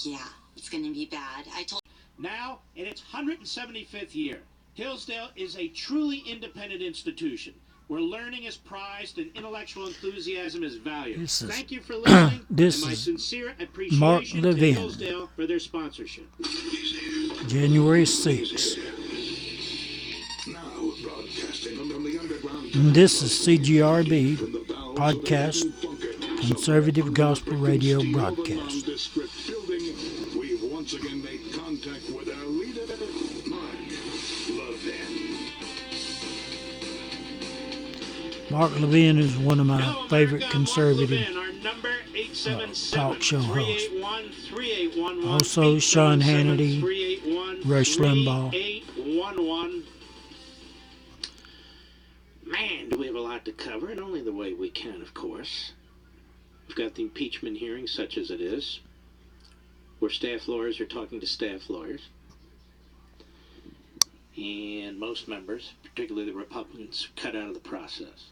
Yeah, it's going to be bad. I told. Now, in its 175th year, Hillsdale is a truly independent institution where learning is prized and intellectual enthusiasm is valued. Thank you for listening, and my sincere appreciation to Hillsdale for their sponsorship. January 6th. And this is CGRB podcast, Conservative Gospel Radio broadcast. We've once again made contact with our leader, Mark Levin is one of my favorite conservative talk show hosts. Also Sean Hannity, Rush Limbaugh. Man, do we have a lot to cover, and only the way we can, of course. We've got the impeachment hearing, such as it is, where staff lawyers are talking to staff lawyers. And most members, particularly the Republicans, cut out of the process.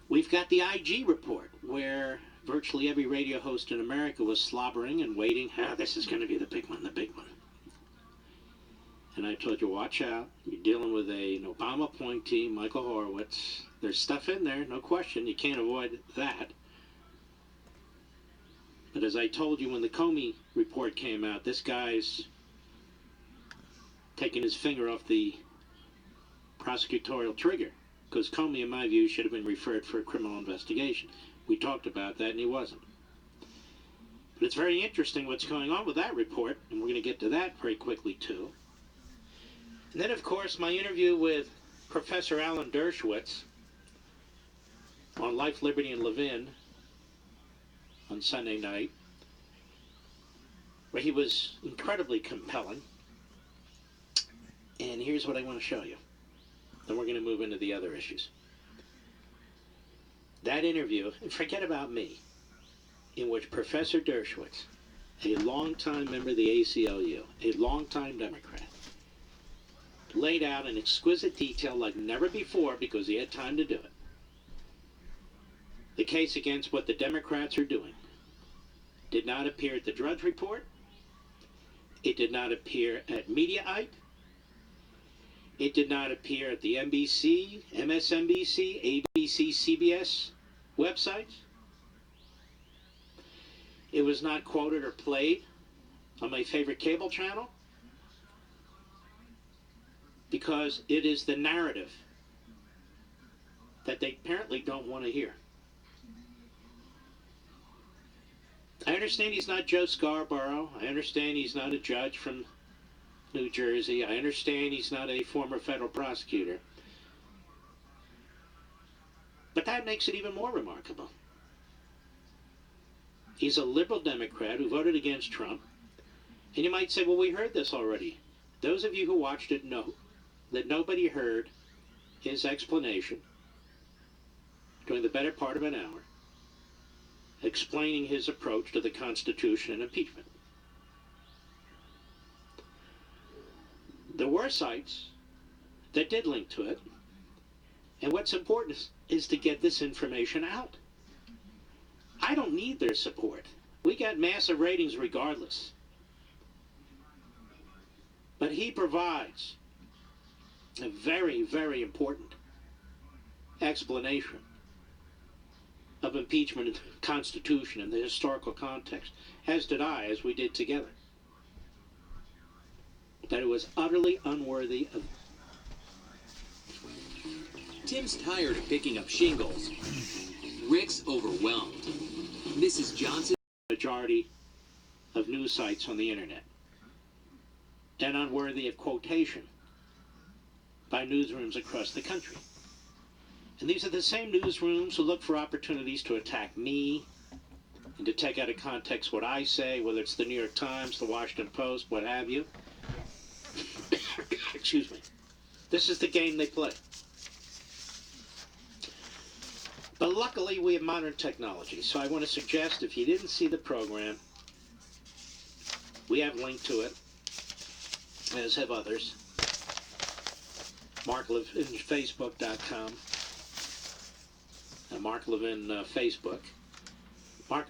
We've got the IG report, where virtually every radio host in America was slobbering and waiting. This is going to be the big one, the big one. And I told you, watch out. You're dealing with an Obama appointee, Michael Horowitz. There's stuff in there, no question. You can't avoid that. But as I told you when the Comey report came out, this guy's taking his finger off the prosecutorial trigger. Because Comey, in my view, should have been referred for a criminal investigation. We talked about that, and he wasn't. But it's very interesting what's going on with that report, and we're going to get to that very quickly, too. And then, of course, my interview with Professor Alan Dershowitz on Life, Liberty, and Levin on Sunday night, where he was incredibly compelling. And here's what I want to show you. Then we're going to move into the other issues. That interview, and forget about me, in which Professor Dershowitz, a longtime member of the ACLU, a longtime Democrat, laid out in exquisite detail like never before because he had time to do it. The case against what the Democrats are doing did not appear at the Drudge Report. It did not appear at Mediaite. It did not appear at the NBC, MSNBC, ABC, CBS websites. It was not quoted or played on my favorite cable channel because it is the narrative that they apparently don't want to hear. I understand he's not Joe Scarborough. I understand he's not a judge from New Jersey. I understand he's not a former federal prosecutor. But that makes it even more remarkable. He's a liberal Democrat who voted against Trump. And you might say, well, we heard this already. Those of you who watched it know that nobody heard his explanation during the better part of an hour, explaining his approach to the Constitution and impeachment. There were sites that did link to it, and what's important is to get this information out. I don't need their support. We got massive ratings regardless. But he provides a very, very important explanation of impeachment and the Constitution and the historical context, as did I, as we did together. That it was utterly unworthy of... Tim's tired of picking up shingles. Rick's overwhelmed. Mrs. Johnson... majority of news sites on the internet. And unworthy of quotation by newsrooms across the country. And these are the same newsrooms who look for opportunities to attack me and to take out of context what I say, whether it's the New York Times, the Washington Post, what have you. Excuse me. This is the game they play. But luckily, we have modern technology. So I want to suggest, if you didn't see the program, we have a link to it, as have others. Mark Levin, Facebook.com. Mark Levin Facebook. Mark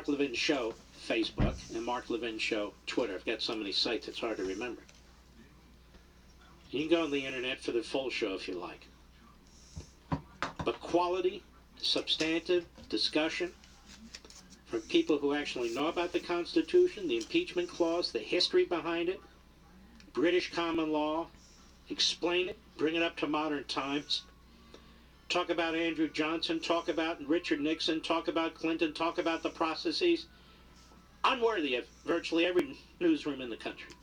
Levin Show Facebook and Mark Levin Show Twitter. I've got so many sites it's hard to remember. You can go on the internet for the full show if you like. But quality, substantive discussion from people who actually know about the Constitution, the impeachment clause, the history behind it, British common law, explain it, bring it up to modern times. Talk about Andrew Johnson, talk about Richard Nixon, talk about Clinton, talk about the processes. Unworthy of virtually every newsroom in the country.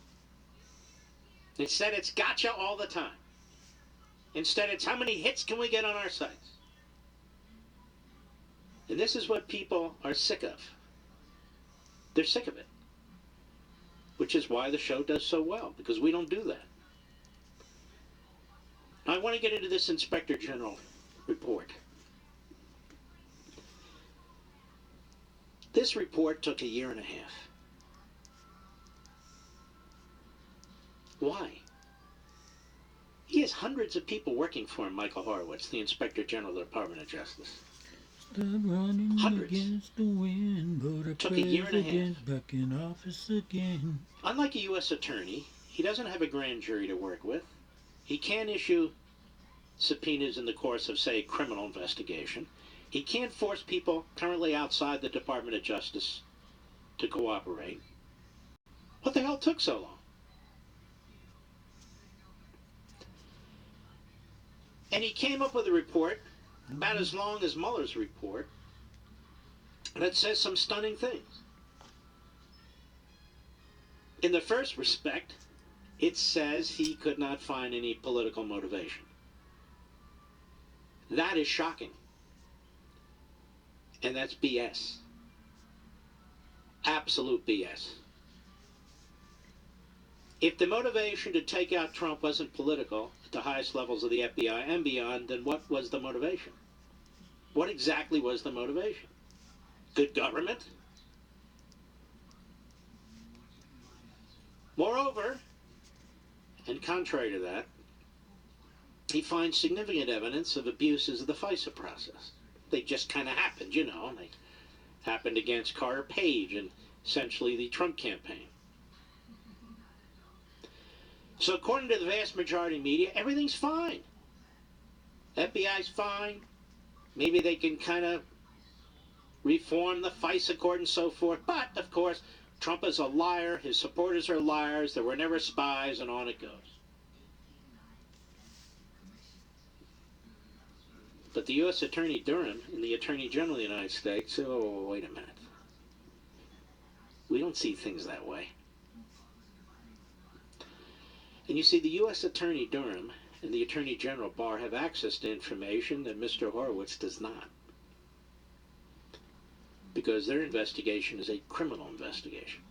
Instead, it's gotcha all the time. Instead, it's how many hits can we get on our sites? And this is what people are sick of. They're sick of it. Which is why the show does so well, because we don't do that. Now, I want to get into this Inspector General report. This report took 1.5 years. Why? He has hundreds of people working for him, Michael Horowitz, the Inspector General of the Department of Justice. Hundreds. Against the wind, but Took 1.5 years. Back in office again. Unlike a U.S. attorney, he doesn't have a grand jury to work with. He can't issue subpoenas in the course of, say, a criminal investigation. He can't force people currently outside the Department of Justice to cooperate. What the hell took so long? And he came up with a report about as long as Mueller's report that says some stunning things. In the first respect, it says he could not find any political motivation. That is shocking. And that's BS. Absolute BS. If the motivation to take out Trump wasn't political at the highest levels of the FBI and beyond, then what was the motivation? What exactly was the motivation? Good government? Moreover, and contrary to that, he finds significant evidence of abuses of the FISA process. They just kind of happened, you know. They happened against Carter Page and essentially the Trump campaign. So according to the vast majority of media, everything's fine. FBI's fine. Maybe they can kind of reform the FISA court and so forth. But, of course, Trump is a liar. His supporters are liars. There were never spies, and on it goes. But the U.S. Attorney Durham and the Attorney General of the United States, oh, wait a minute. We don't see things that way. And you see, the U.S. Attorney Durham and the Attorney General Barr have access to information that Mr. Horowitz does not. Because their investigation is a criminal investigation.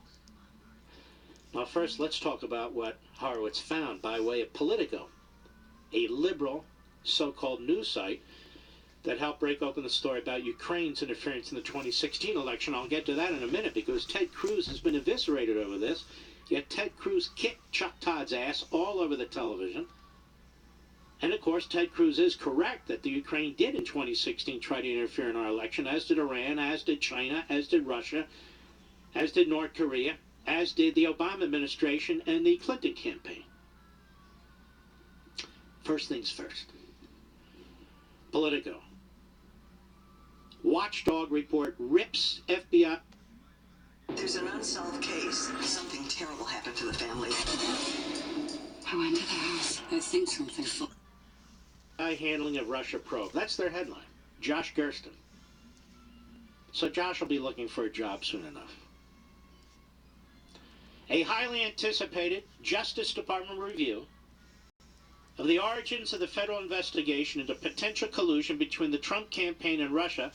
Now first, let's talk about what Horowitz found by way of Politico, a liberal so-called news site that helped break open the story about Ukraine's interference in the 2016 election. I'll get to that in a minute because Ted Cruz has been eviscerated over this. Yet Ted Cruz kicked Chuck Todd's ass all over the television. And of course, Ted Cruz is correct that the Ukraine did in 2016 try to interfere in our election, as did Iran, as did China, as did Russia, as did North Korea, as did the Obama administration and the Clinton campaign. First things first. Politico. Watchdog report rips FBI. There's an unsolved case. Something terrible happened to the family. I went to the house. I think something. Handling of Russia probe. That's their headline. Josh Gersten. So Josh will be looking for a job soon enough. A highly anticipated Justice Department review of the origins of the federal investigation into potential collusion between the Trump campaign and Russia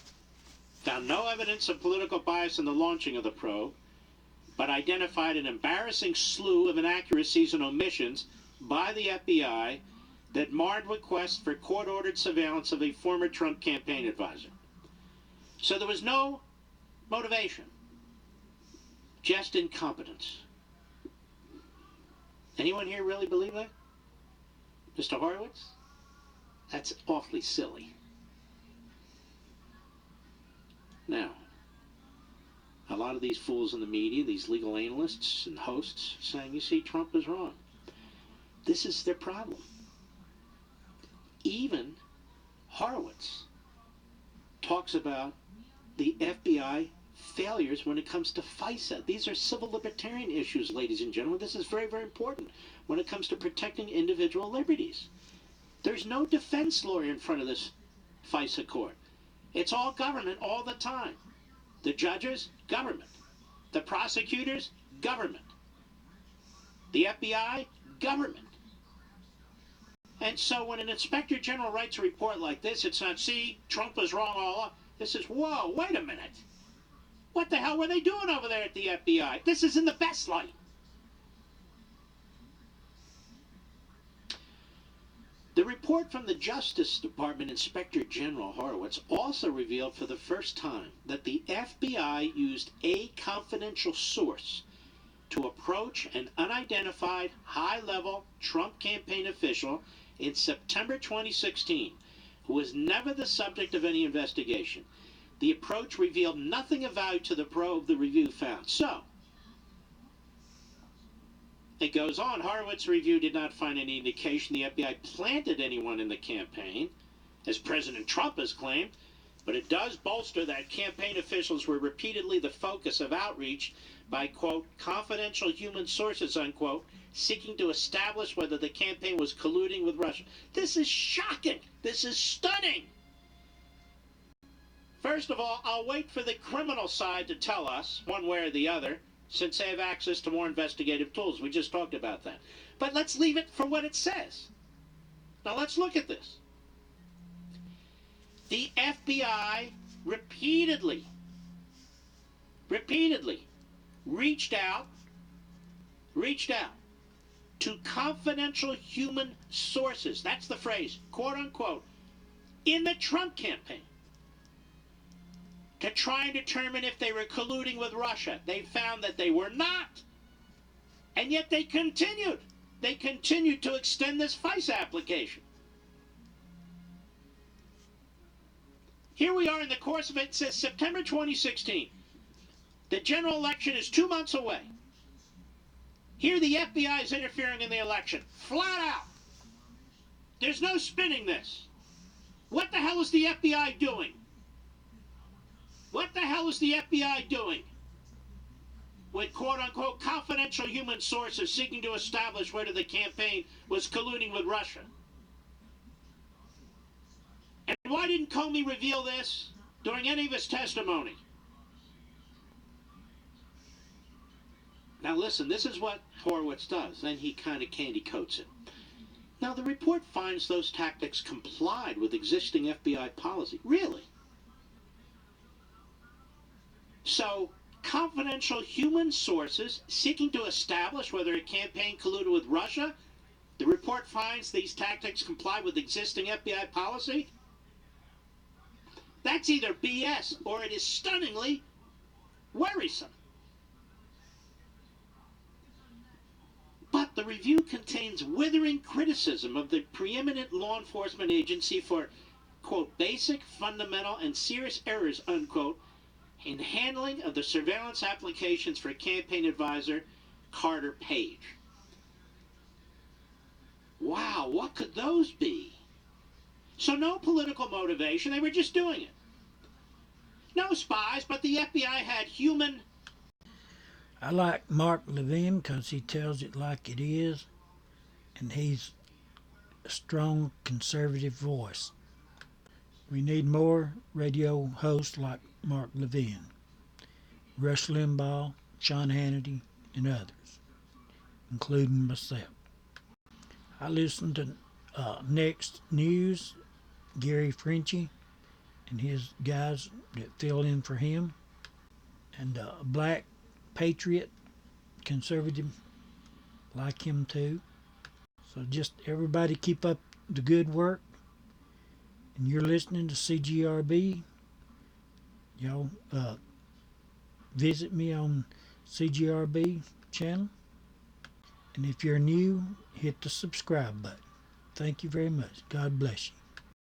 found no evidence of political bias in the launching of the probe, but identified an embarrassing slew of inaccuracies and omissions by the FBI that marred requests for court-ordered surveillance of a former Trump campaign advisor. So there was no motivation, just incompetence. Anyone here really believe that? Mr. Horowitz? That's awfully silly. Now, a lot of these fools in the media, these legal analysts and hosts, saying, you see, Trump is wrong. This is their problem. Even Horowitz talks about the FBI failures when it comes to FISA. These are civil libertarian issues, ladies and gentlemen. This is very, very important when it comes to protecting individual liberties. There's no defense lawyer in front of this FISA court. It's all government all the time. The judges, government. The prosecutors, government. The FBI, government. And so when an inspector general writes a report like this, it's not, see, Trump was wrong all along. This is, whoa, wait a minute. What the hell were they doing over there at the FBI? This is in the best light. The report from the Justice Department Inspector General Horowitz also revealed for the first time that the FBI used a confidential source to approach an unidentified high-level Trump campaign official in September 2016, who was never the subject of any investigation. The approach revealed nothing of value to the probe the review found. So, it goes on, Horowitz's review did not find any indication the FBI planted anyone in the campaign, as President Trump has claimed, but it does bolster that campaign officials were repeatedly the focus of outreach by, quote, confidential human sources, unquote, seeking to establish whether the campaign was colluding with Russia. This is shocking. This is stunning. First of all, I'll wait for the criminal side to tell us, one way or the other, since they have access to more investigative tools. We just talked about that. But let's leave it for what it says. Now let's look at this. The FBI repeatedly reached out to confidential human sources, that's the phrase, quote unquote, in the Trump campaign to try and determine if they were colluding with Russia. They found that they were not. And yet they continued. They continued to extend this FISA application. Here we are in the course of it. It says September 2016. The general election is 2 months away. Here the FBI is interfering in the election. Flat out. There's no spinning this. What the hell is the FBI doing? What the hell is the FBI doing with quote-unquote confidential human sources seeking to establish whether the campaign was colluding with Russia? And why didn't Comey reveal this during any of his testimony? Now listen, this is what Horowitz does. Then he kind of candy coats it. Now the report finds those tactics complied with existing FBI policy. Really? So, confidential human sources seeking to establish whether a campaign colluded with Russia, the report finds these tactics comply with existing FBI policy? That's either BS or it is stunningly worrisome. But the review contains withering criticism of the preeminent law enforcement agency for, quote, basic, fundamental, and serious errors, unquote, in handling of the surveillance applications for campaign advisor Carter Page. Wow, what could those be? So no political motivation, they were just doing it. No spies, but the FBI had human... I like Mark Levin because he tells it like it is, and he's a strong conservative voice. We need more radio hosts like Mark Levin, Rush Limbaugh, Sean Hannity, and others, including myself. I listen to Next News, Gary Frenchy, and his guys that fill in for him, and Black Patriot, conservative, like him too. So just everybody keep up the good work. And you're listening to CGRB. Y'all visit me on CGRB channel. And if you're new, hit the subscribe button. Thank you very much. God bless you.